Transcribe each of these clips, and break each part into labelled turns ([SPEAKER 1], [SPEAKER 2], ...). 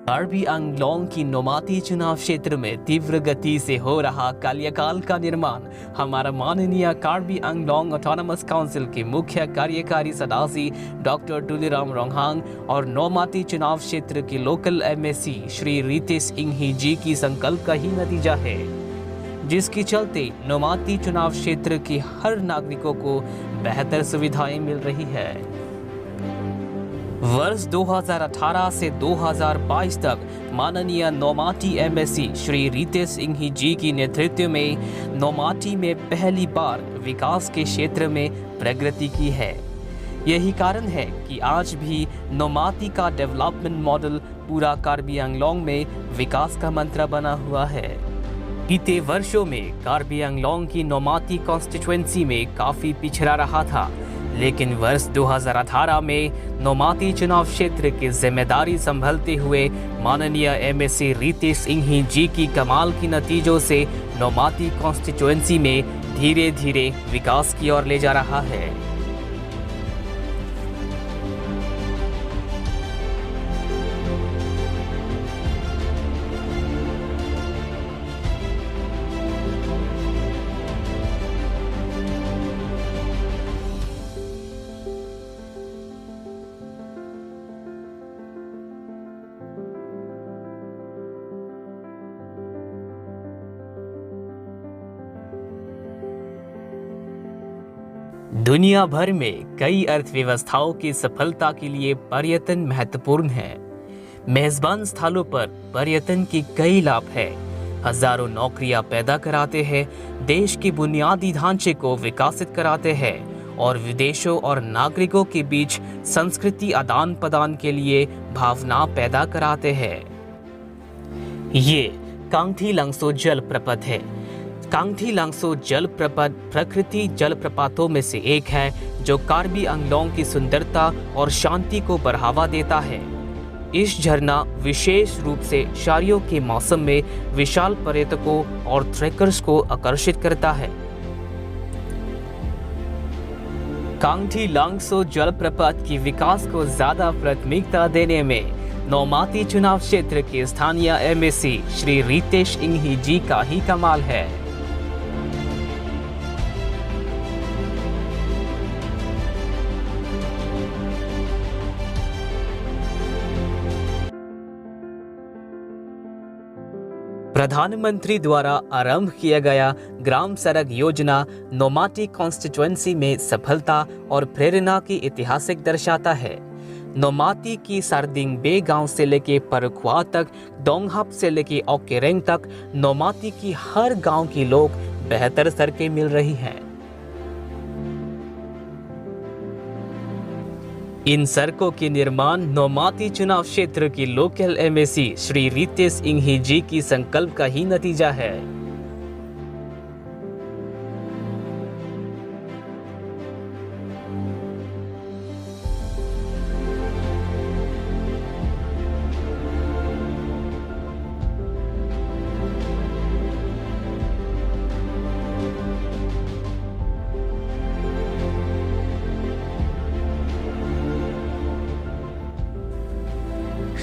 [SPEAKER 1] कार्बी आंगलोंग की नोमाती चुनाव क्षेत्र में तीव्र गति से हो रहा कार्यकाल का निर्माण हमारा माननीय कार्बी आंगलोंग ऑटोनमस काउंसिल के मुख्य कार्यकारी सदस्य डॉक्टर तुलीराम रोंगहांग और नोमाती चुनाव क्षेत्र के लोकल एमएससी श्री रितेश इंघी जी की संकल्प का ही नतीजा है, जिसके चलते नोमाती चुनाव क्षेत्र के हर नागरिकों को बेहतर सुविधाएं मिल रही है। वर्ष 2018 से 2022 तक माननीय नोमाती एमएससी श्री रितेश इंघी जी की नेतृत्व में नोमाती में पहली बार विकास के क्षेत्र में प्रगति की है। यही कारण है कि आज भी नोमाती का डेवलपमेंट मॉडल पूरा कार्बी आंगलोंग में विकास का मंत्र बना हुआ है। बीते वर्षों में कार्बी आंगलोंग की नोमाती कॉन्स्टिट्यूएंसी में काफी पिछड़ा रहा था, लेकिन वर्ष 2018 में नोमाती चुनाव क्षेत्र की जिम्मेदारी संभालते हुए माननीय एमएससी रितेश इंघी जी की कमाल की नतीजों से नोमाती कॉन्स्टिट्यूएंसी में धीरे धीरे विकास की ओर ले जा रहा है। दुनिया भर में कई अर्थव्यवस्थाओं की सफलता के लिए पर्यटन महत्वपूर्ण है। मेजबान स्थलों पर पर्यटन के कई लाभ हैं, हजारों नौकरियां पैदा कराते हैं, देश के बुनियादी ढांचे को विकसित कराते हैं और विदेशों और नागरिकों के बीच संस्कृति आदान प्रदान के लिए भावना पैदा कराते हैं। ये कांगथी लंगसो जलप्रपात है। कांगथी लंगसो जलप्रपात प्रकृति जलप्रपातों में से एक है जो कार्बी आंगलोंग की सुंदरता और शांति को बढ़ावा देता है। इस झरना विशेष रूप से सर्दियों के मौसम में विशाल पर्यटकों और ट्रेकर्स को आकर्षित करता है। कांगथी लंगसो जलप्रपात की विकास को ज्यादा प्राथमिकता देने में नोमाती चुनाव क्षेत्र के स्थानीय एमएससी श्री रितेश इंघी जी का ही कमाल है। प्रधानमंत्री द्वारा आरंभ किया गया ग्राम सड़क योजना नोमाती कॉन्स्टिट्यूएंसी में सफलता और प्रेरणा की ऐतिहासिक दर्शाता है। नोमाती की सारदिंग बे गांव से लेके परख्वा तक, दोंगहाप से लेके ओकेरेंग तक नोमाती की हर गांव के लोग बेहतर सड़कें मिल रही हैं। इन सड़कों के निर्माण नोमाती चुनाव क्षेत्र की लोकल एमएससी श्री रितेश इंघी जी की संकल्प का ही नतीजा है।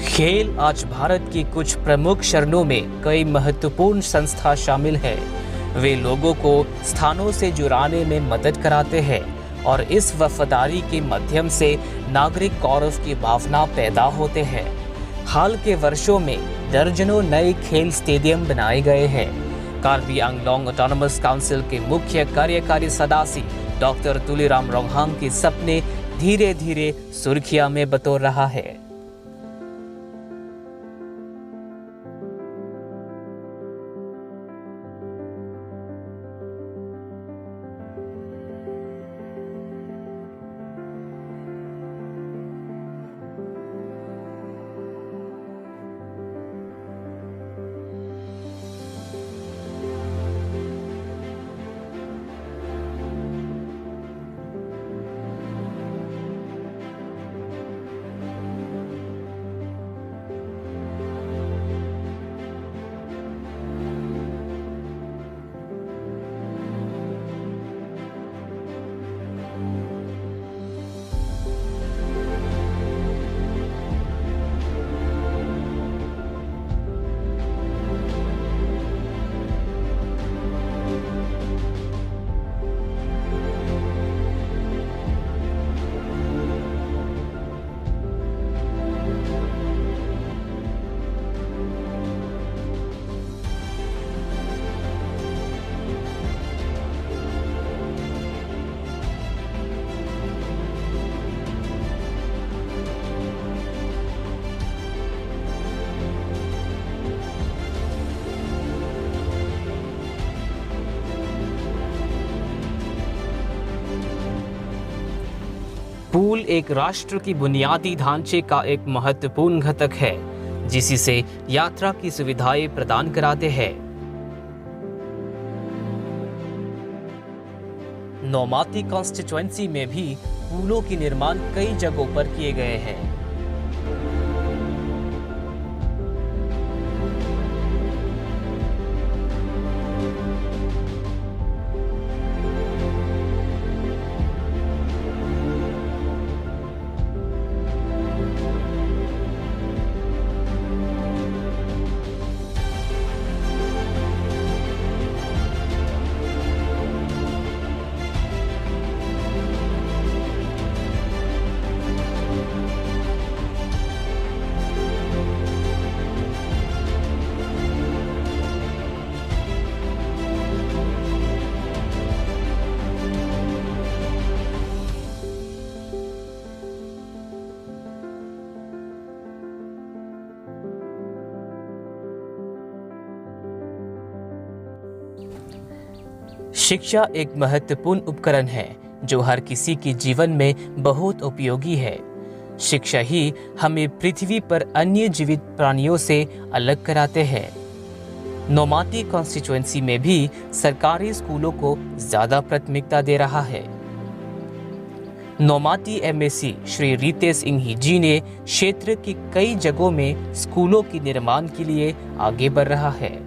[SPEAKER 1] खेल आज भारत की कुछ प्रमुख शरणों में कई महत्वपूर्ण संस्था शामिल है। वे लोगों को स्थानों से जुड़ाने में मदद कराते हैं और इस वफादारी के माध्यम से नागरिक गौरव की भावना पैदा होते हैं। हाल के वर्षों में दर्जनों नए खेल स्टेडियम बनाए गए हैं। कार्बी आंगलोंग ऑटोनमस काउंसिल के मुख्य कार्यकारी सदस्य डॉक्टर तुलीराम रोंगहांग के सपने धीरे धीरे सुर्खियां में बटोर रहा है। स्कूल एक राष्ट्र की बुनियादी ढांचे का एक महत्वपूर्ण घटक है, जिससे यात्रा की सुविधाएं प्रदान कराते हैं। नौमाती कॉन्स्टिट्यूएंसी में भी स्कूलों के निर्माण कई जगहों पर किए गए हैं। शिक्षा एक महत्वपूर्ण उपकरण है जो हर किसी के जीवन में बहुत उपयोगी है। शिक्षा ही हमें पृथ्वी पर अन्य जीवित प्राणियों से अलग कराते हैं। नौमाती कॉन्स्टिट्यूएंसी में भी सरकारी स्कूलों को ज्यादा प्राथमिकता दे रहा है। नौमाती एमएसी श्री रितेश इंघी जी ने क्षेत्र की कई जगहों में स्कूलों के निर्माण के लिए आगे बढ़ रहा है।